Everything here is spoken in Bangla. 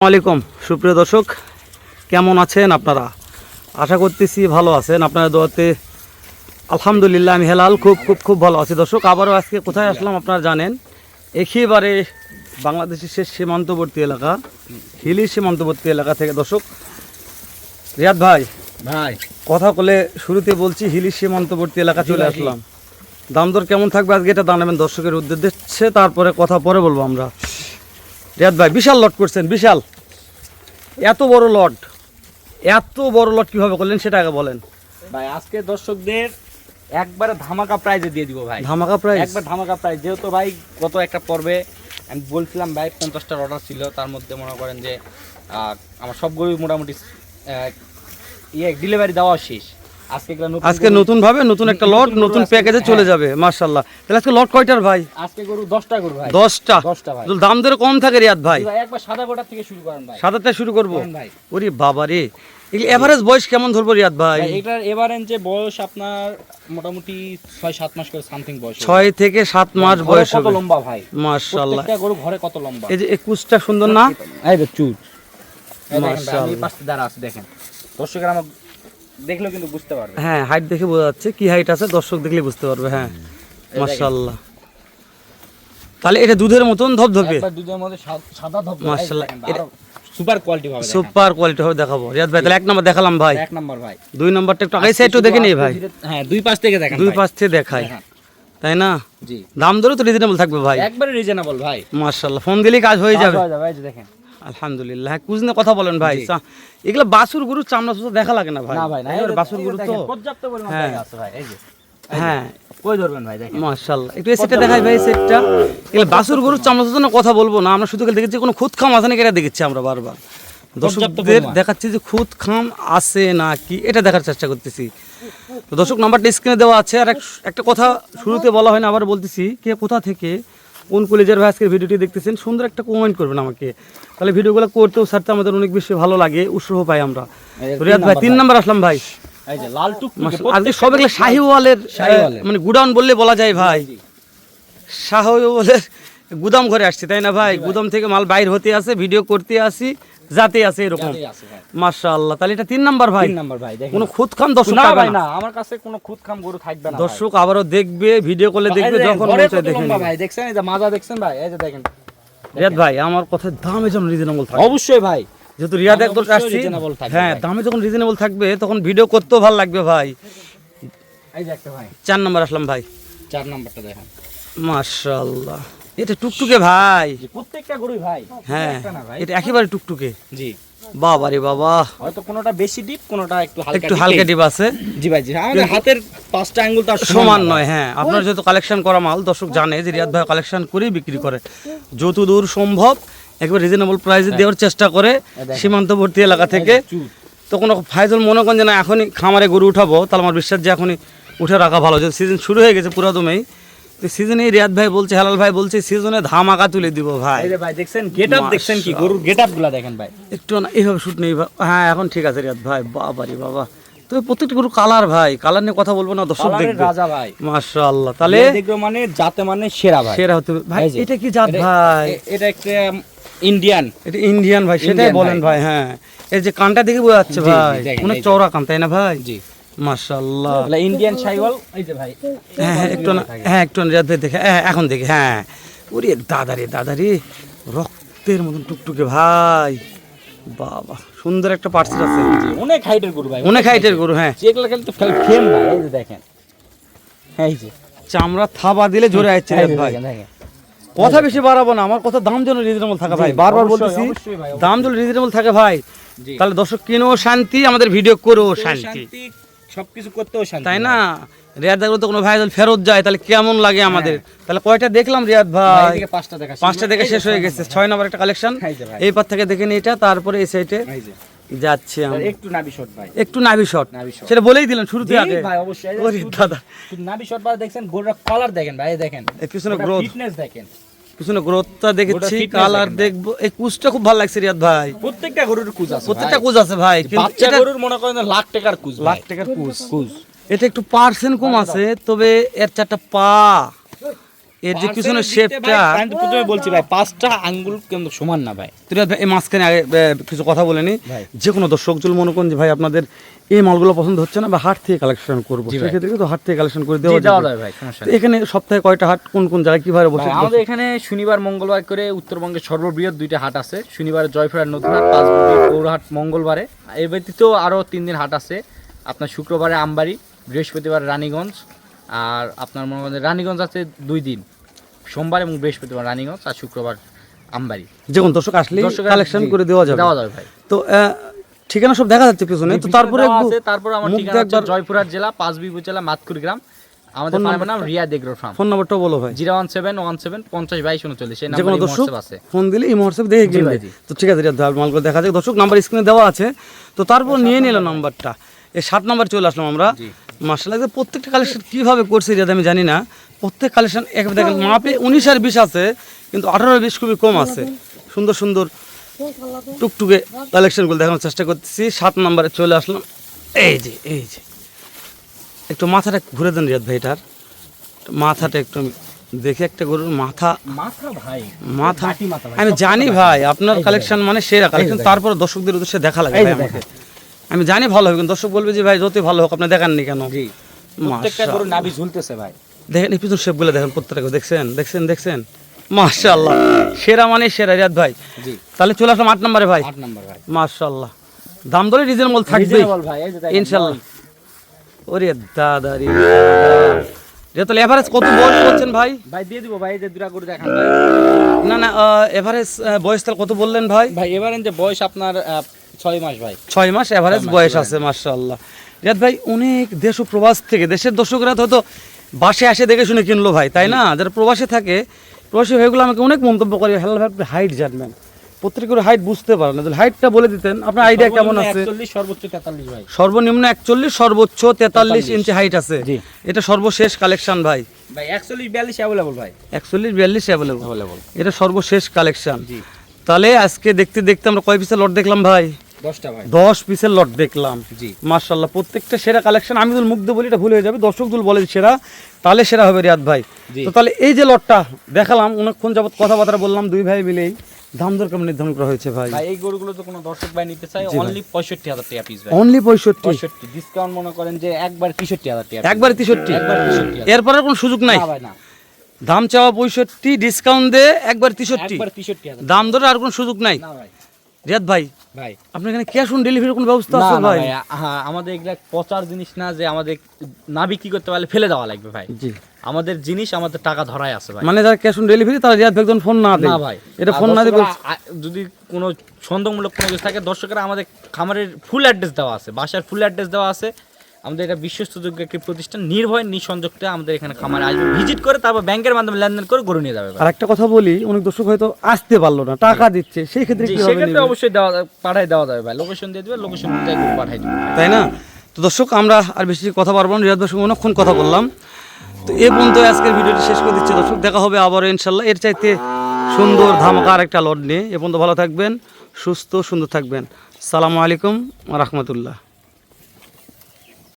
আসসালামাইকুম সুপ্রিয় দর্শক, কেমন আছেন আপনারা? আশা করতেছি ভালো আছেন। আপনারা দোয়াতে আলহামদুলিল্লাহ আমি হেলাল খুব ভালো আছি। দর্শক, আবারও আজকে কোথায় আসলাম আপনারা জানেন, একেবারে বাংলাদেশের শেষ সীমান্তবর্তী এলাকা, হিলি সীমান্তবর্তী এলাকা থেকে। দর্শক, রিয়াদ ভাই কথা বলে শুরুতে বলছি, হিলি সীমান্তবর্তী এলাকা চলে আসলাম। দাম দর কেমন থাকবে আজকে এটা জানাবেন দর্শকের উদ্দেশ্যে, তারপরে কথা পরে বলবো আমরা। রিয়াদ ভাই বিশাল লট করছেন, বিশাল এত বড় লট কিভাবে করলেন সেটা আগে বলেন ভাই। আজকে দর্শকদের একবারে ধামাকা প্রাইজে দিয়ে দিব ভাই। ধামাকা প্রাইস? একবার ধামাকা প্রাইজ। যেহেতু ভাই গত একটা পর্বে আমি বলছিলাম ভাই 50টার অর্ডার ছিল, তার মধ্যে মনে করেন যে আমার সবগুলো মোটামুটি ডেলিভারি দেওয়া শেষ। আজকে নতুন ভাবে নতুন একটা লট নতুন প্যাকেজে চলে যাবে। মাশাআল্লাহ। তাহলে আজকে লট কয়টার ভাই? আজকে গরু 10টা গরু ভাই। 10টা ভাই। দাম দরে কম থাকে রিয়াদ ভাই? একবার সাদা গোটা থেকে শুরু করেন ভাই। সাদাটা শুরু করব ভাই। ওরে বাবা রে, এভারেজ বয়স কেমন ধরবো রিয়াদ ভাই? এটার এভারেজ যে বয়স আপনার মোটামুটি 6-7 মাস করে সামথিং বয়স। 6 থেকে 7 মাস বয়স হবে। কত লম্বা ভাই মাশাআল্লাহ। প্রত্যেকটা গরু ঘরে কত লম্বা। এই যে একুশটা সুন্দর না? এই যে চুট মাশাআল্লাহ। এই পাশে দাঁড়া আছে দেখেন, দর্শকরা আমার দেখলেও কিন্তু বুঝতে পারবে। হ্যাঁ, হাইট দেখে বোঝা যাচ্ছে কি হাইট আছে, দর্শক দেখলে বুঝতে পারবে। হ্যাঁ মাশাআল্লাহ। তাহলে এটা দুধের মতন ধবধবে, একবার দুধের মধ্যে সাদা ধবধবে। মাশাআল্লাহ। এটা সুপার কোয়ালিটি হবে, সুপার কোয়ালিটি হবে দেখাবো রিয়াদ ভাই। তাহলে এক নাম্বার দেখালাম ভাই। এক নাম্বার ভাই। দুই নাম্বারটা একটু আগে সাইডও দেখে নেই ভাই। হ্যাঁ, দুই পাশ থেকে দেখেন, দুই পাশ থেকে দেখাই, তাই না? জি। দাম দরও তো রিজনেবল থাকবে ভাই? একবারে রিজনেবল ভাই। মাশাআল্লাহ। ফোন দিলেই কাজ হয়ে যাবে। এই যে দেখেন আলহামদুলিল্লাহ। কুজনে কথা বলেন ভাই। এগুলা বাছুর গরু চামড়া সুতো দেখা লাগে না ভাই? না ভাই, না এগুলো বাছুর গরু তো পর্যাপ্ত পরিমাণ জায়গা আছে ভাই। এই যে হ্যাঁ, কই ধরবেন ভাই দেখেন মাশাআল্লাহ। একটু এই সেটটা দেখাই ভাই। সেটটা এগুলা বাছুর গরু চামড়া সুতো না, কথা বলবো না আমরা, শুধু দেখেছি কোনো খুদ খাম আছে নাকি এটা দেখেছি আমরা বারবার। দর্শকদের দেখাচ্ছি যে খুদ খাম আছে না কি এটা দেখার চেষ্টা করতেছি। তো দর্শক, নাম্বারটা স্ক্রিনে দেওয়া আছে। আর একটা কথা শুরুতে বলা হয় না, আবার বলতেছি, কে কোথা থেকে কোন কলেজের ভাই আজকের ভিডিওটি দেখতেছেন সুন্দর একটা কমেন্ট করবেন আমাকে, তাহলে ভিডিওগুলো করতেও ছাড়তে আমাদের অনেক বেশি ভালো লাগে, উৎসাহ পাই আমরা। রিয়াদ ভাই 3 নাম্বার আসলাম ভাই। এই যে লাল টুকটুকে আজকে সব এগুলো শাহিওয়ালের মানে গুডাউন বললে বলা যায় ভাই। শাহিওয়ালের গুদাম ঘরে আসছি, তাই না ভাই? গুদাম থেকে মাল বাইর হতে আসে, ভিডিও করতে আসি, যাতে আছে এরকম। মাশাআল্লাহ। তাহলে এটা 3 নাম্বার ভাই। 3 নাম্বার ভাই দেখেন। কোনো খুদখাম দর্শক না পাবে ভাই, না? না আমার কাছে কোনো খুদখাম গরু থাকবে না। দর্শক আবারও দেখবে, ভিডিও করলে দেখবে, যখন মন চায় দেখেন ভাই। দেখছেন এই যে মাজা দেখছেন ভাই? এই যে দেখেন রিয়াদ ভাই, আমার কথার দামে যেন রিজনেবল থাকে। অবশ্যই ভাই, যেহেতু রিয়াদ একদম আসছি, হ্যাঁ দামে যখন রিজনেবল থাকবে তখন ভিডিও করতেও ভালো লাগবে ভাই। এই যে একটা ভাই 4 নাম্বার আসলাম ভাই। 4 নাম্বারটা দেখেন। মাশাআল্লাহ। এটা টুকটুকে ভাই। প্রত্যেকটা গরুই ভাই। হ্যাঁ, এটা একেবারে টুকটুকে। জি বাবা রে বাবা। হয়তো কোনোটা বেশি ডিপ, কোনোটা একটু হালকা ডিপ আছে। জি ভাই, জি। আমাদের হাতের 5টা আঙ্গুল তো সমান নয়। হ্যাঁ, আপনার যেহেতু কালেকশন করা মাল, দর্শক জানে যে রিয়াদ ভাই কালেকশন করেই বিক্রি করে, যতদূর সম্ভব একবার রিজনেবল প্রাইসে দেওয়ার চেষ্টা করে সীমান্তবর্তী এলাকা থেকে। তো কোনো ফায়দুল মনে করেন যে না এখনই খামারে গরু উঠাবো, তাহলে আমার বিশ্বাস যে এখনই উঠে রাখা ভালো। যেহেতু সিজন শুরু হয়ে গেছে পুরাদমেই, তো সিজনে রিয়াদ ভাই বলছে, হেলাল ভাই বলছে সিজনে ধামাকা তুলে দিব ভাই। এই যে ভাই দেখছেন গেটআপ, দেখছেন কি গরুর গেটআপগুলো দেখেন ভাই। একটু না এইভাবে শুট নেই। হ্যাঁ এখন ঠিক আছে রিয়াদ ভাই। বাবা রে বাবা। তো প্রত্যেকটা গরু কালার ভাই, কালার নিয়ে কথা বলবো না, দর্শক দেখবে। রাজা ভাই মাশাআল্লাহ। তাহলে দেখবে মানে জাতে মানে সেরা ভাই, সেরা হতে ভাই। এটা কি জাত ভাই? এটা একটা ইন্ডিয়ান। এটা ইন্ডিয়ান ভাই, সেটাই বলেন ভাই। হ্যাঁ, এই যে কানটা দেখে বোঝা যাচ্ছে ভাই, অনেক চওড়া কান, তাই না ভাই? জি মাশাআল্লাহ। এটা ইন্ডিয়ান শাইওয়াল। এই যে ভাই হ্যাঁ একটু না, হ্যাঁ একটু রিয়াদ ভাই দেখে, হ্যাঁ এখন দেখে। হ্যাঁ ওরে দাদারে রক্তের মতন টুকটুকে ভাই। বাবা সুন্দর একটা পার্সেল আছে। অনেক হাইটের গরু ভাই, অনেক হাইটের গরু। হ্যাঁ, যেগুলো খেলে তো ফেম ভাই। এই যে দেখেন, এই যে চামড়া থাবা দিলে জোরে আসছে রিয়াদ ভাই। কথা বেশি বাড়াবো না, আমার কথা দাম যেন রিজনেবল থাকে ভাই। বারবার বলতেছি দাম যেন রিজনেবল থাকে ভাই, তাহলে দর্শক কিনেও শান্তি, আমাদের ভিডিও করেও শান্তি, সবকিছু করতেও শান্তি, তাই না? রিয়াদ দেখলো তো কোনো ভাই ফেরত যায় তাহলে কেমন লাগে আমাদের। তাহলে কয়টা দেখলাম রিয়াদ ভাই? 5টা দেখে শেষ হয়ে গেছে। 6 নাম্বার একটা কালেকশন এই পার থেকে দেখে নি এটা, তারপরে এই সাইডে যাচ্ছে একটু নাভি শট ভাই, একটু নাভি শট, সেটা বলেই দিলেন শুরুতে আগে ভাই। অবশ্যই ওরে দাদা, নাভি শট ভাই দেখছেন, গোড়ার কলার দেখেন ভাই, দেখেন পিছনে গ্রোথ, ফিটনেস দেখেন, পিছনে গ্রোথটা দেখেছি, কালার দেখবো। এই কুচটা খুব ভালো লাগছে রিয়াদ ভাই। প্রত্যেকটা গরুর কুচ আছে, প্রত্যেকটা কুচ আছে ভাই। বাচ্চা গরুর মনে করেন লাখ টাকার কুচ, লাখ টাকার কুচ। এটা একটু পার্সেন্ট কম আছে, তবে এর 4টা পা এর যে পিছনের শেপটা, আমি প্রথমে বলছি ভাই 5টা আঙ্গুল কিন্তু সমান না ভাই। রিয়াদ ভাই এই মাঝখানে আগে কিছু কথা বলে নি, ভাই। যে কোনো দর্শক যদি মনে করেন যে ভাই আপনাদের এই মালগুলো পছন্দ হচ্ছে না বা হাট থেকে কালেকশন করবো, জি ভাই। সেক্ষেত্রে কিন্তু হাট থেকে কালেকশন করে জি, দেওয়া দেওয়া যাবে। যায় ভাই, সমস্যা তো নেই। এখানে সপ্তাহে কয়টা হাট, কোন কোন জায়গায় কিভাবে বসে? ভাই, আমাদের এখানে শনিবার মঙ্গলবার করে উত্তরবঙ্গের সর্ববৃহৎ 2টা হাট আছে। শনিবারে জয়পুরহাট নতুন হাট, পাঁচবিবি পৌরহাট মঙ্গলবারে। এর ব্যতীত আরও 3 দিন হাট আছে। আপনার শুক্রবারে আমবাড়ি, বৃহস্পতিবার রানীগঞ্জ, আর আপনার মনে করেন রানীগঞ্জ আছে 2 দিন, সোমবার এবং বৃহস্পতিবার রানীগঞ্জ, আর শুক্রবার আমবাড়ি। যে কোনো দর্শক আসলে কালেকশন জি, করে দেওয়া যাবে। দেওয়া যাবে ভাই। তো ঠিকানা সব দেখা যাচ্ছে পিছনে, তো তারপরে তারপর আমার মুখ ঠিকানা হচ্ছে একবার- জয়পুরহাট জেলা, পাঁচবিবি জেলা, মাতকুড়ি গ্রাম। আমাদের ফার্মের নাম রিয়া এগ্রো ফার্ম। ফোন নাম্বারটা বলো ভাই। 01717502239 এই যে কোনো নাম্বারে দর্শক হোয়াটসঅ্যাপ আছে। ফোন দিলে এই হোয়াটসঅ্যাপ দেখে জি কিনবে। ভাই, জি। তো ঠিক আছে, রিয়াদ ভাই মালগুলো দেখা যাক। দর্শক নাম্বার স্ক্রিনে দেওয়া আছে, তো তারপর নিয়ে নিল নাম্বারটা। এই 7 নাম্বার চলে আসলাম আমরা। জি। মাশাআল্লাহ, প্রত্যেকটা কালেকশন কিভাবে করছে রিয়াদ আমি জানি না। প্রত্যেক কালেকশন এক দেখেন মাপে 19 আর 20 আছে, কিন্তু 18 আর 20 খুবই কম আছে। সুন্দর সুন্দর টুকটুকে কালেকশনগুলো দেখানোর চেষ্টা করতেছি। 7 নাম্বারে চলে আসলাম। এই যে একটু মাথাটা ঘুরে দেন রিয়াদ ভাই, এটার মাথাটা একটু দেখে, একটা গরুর মাথা মাথা ভাই, মাথা ঘাটি মাথা ভাই, আমি সব জানি মাথা ভাই আপনার কালেকশন মানে সেরা কালেকশন, দেখেন। তারপর দর্শকদের উদ্দেশ্যে দেখা লাগে এই ভাই যে আমাকে। আমি জানি ভালো হবে, কিন্তু দর্শক বলবে যে ভাই যতই ভালো হোক আপনি দেখাননি কেন। জি, প্রত্যেকটা গরুর নাভি ঝুলতেছে ভাই। দেখেন এই পিছন শেপগুলো দেখেন, প্রত্যেকটা দেখছেন মাশাআল্লাহ, সেরা মানে সেরা রিয়াদ ভাই। জি, তাহলে চলে আসলাম 8 নম্বরে ভাই। 8 নাম্বার ভাই। মাশাআল্লাহ, দাম দরে রিজনেবল থাকবে Reasonable ভাই, এই যে দেখেন, ইনশাআল্লাহ। নয়। ওরে দাদা রে, তাহলে এভারেজ কত বয়স করছেন ভাই? ভাই দিয়ে দিব ভাই, এই যে দুটা গরু দেখান ভাই। না এভারেজ বয়স তাহলে কত বললেন ভাই? ভাই এবারে যে বয়স আপনার 6 মাস ভাই। 6 মাস এভারেজ বয়স আছে, মাশাআল্লাহ। রিয়াদ ভাই অনেক দেশ ও প্রবাস থেকে, দেশের দর্শকরা তো হয়তো বাসে আসে দেখে শুনে কিনলো ভাই, তাই না? যারা প্রবাসে থাকে, প্রবাসী ভাইগুলো আমাকে অনেক মন্তব্য করে, হ্যালো ভাই আপনি হাইট জানবেন, প্রত্যেকের হাইট বুঝতে পারেন না, হাইটটা বলে দিতেন, আপনার আইডিয়া কেমন আছে? 41 সর্বোচ্চ 43 ভাই। সর্বনিম্ন 41, সর্বোচ্চ 43 ইঞ্চি হাইট আছে। জি। এটা সর্বশেষ কালেকশন ভাই। ভাই 41 42 अवेलेबल ভাই। 41 42 অ্যাভেলেবল, अवेलेबल। এটা সর্বশেষ কালেকশন। জি। তাহলে আজকে দেখতে দেখতে আমরা কয় পিসের লট দেখলাম ভাই? 10টা ভাই। 10 পিসের লট দেখলাম। জি। মাশাআল্লাহ, প্রত্যেকটা সেরা কালেকশন। আমি যদি মুখ দিয়ে বলি এটা ভুল হয়ে যাবে, দর্শক যদি বলে সেরা, তাহলে সেরা হবে রিয়াদ ভাই। জি। তো তাহলে এই যে লটটা দেখালাম, অনেকক্ষণ যাবত কথাবার্তা বললাম, দুই ভাই মিলেই দাম দর কেমন নির্ধারণ করা হয়েছে ভাই? ভাই এই গরুগুলো তো কোনো দর্শক ভাই নিতে চাই জি ভাই। অনলি 65,000 টাকা পিস ভাই। অনলি 65, 65 ডিসকাউন্ট মনে করেন যে একবার 63,000 টাকা। একবার 63, একবার 63,000। এরপরে কোনো সুযোগ নাই? না ভাই না, দাম চাওয়া 65, ডিসকাউন্ট দে একবার 63, একবার 63,000। দাম দরে আর কোনো সুযোগ নাই। না ভাই। রিয়াদ ভাই ভাই আপনার এখানে ক্যাশ অন ডেলিভারির কোনো ব্যবস্থা না আছে না ভাই? ভাই, হ্যাঁ আমাদের এগুলা পচার জিনিস না যে আমাদের না বিক্রি করতে পারলে ফেলে দেওয়া লাগবে ভাই। জি, আমাদের জিনিস আমাদের টাকা ধরাই আছে ভাই। মানে যারা ক্যাশ অন ডেলিভারি তারা রিয়াদ ভাই ফোন না দেয় না ভাই, এটা আর ফোন না দিয়ে দর্শকরা যদি কোনো সন্দেহমূলক কোনো কিছু থাকে, দর্শকরা আমাদের খামারের ফুল অ্যাড্রেস দেওয়া আছে, বাসার ফুল অ্যাড্রেস দেওয়া আছে। আমাদের এটা বিশ্বস্তযোগ্য একটি প্রতিষ্ঠান, নির্ভয় নিঃসংযোগে আমাদের এখানে খামারে আসবে, ভিজিট করে তারপর ব্যাংকের মাধ্যমে লেনদেন করে গরু নিয়ে যাবে ভাই। আর একটা কথা বলি, অনেক দর্শক হয়তো আসতে পারলো না, টাকা দিচ্ছে, সেই ক্ষেত্রে জি, কি হবে? সেক্ষেত্রে অবশ্যই পাঠাই দেওয়া যাবে ভাই, লোকেশন দিয়ে দিবে, লোকেশন অনুযায়ী গরু পাঠাই দিবে। তাই না? তো দর্শক আমরা আর বেশি কথা পারবো না, রিয়াদ ভাইয়ের সঙ্গে অনেকক্ষণ কথা বললাম। তো এই পর্যন্ত আজকের ভিডিওটি শেষ করে দিচ্ছি দর্শক, দেখা হবে আবারও ইনশাল্লাহ এর চাইতে সুন্দর ধামাকা আর একটা লট নিয়ে। এ পর্যন্ত ভালো থাকবেন, সুস্থ সুন্দর থাকবেন। সালামু আলাইকুম ওয়া রাহমাতুল্লাহ।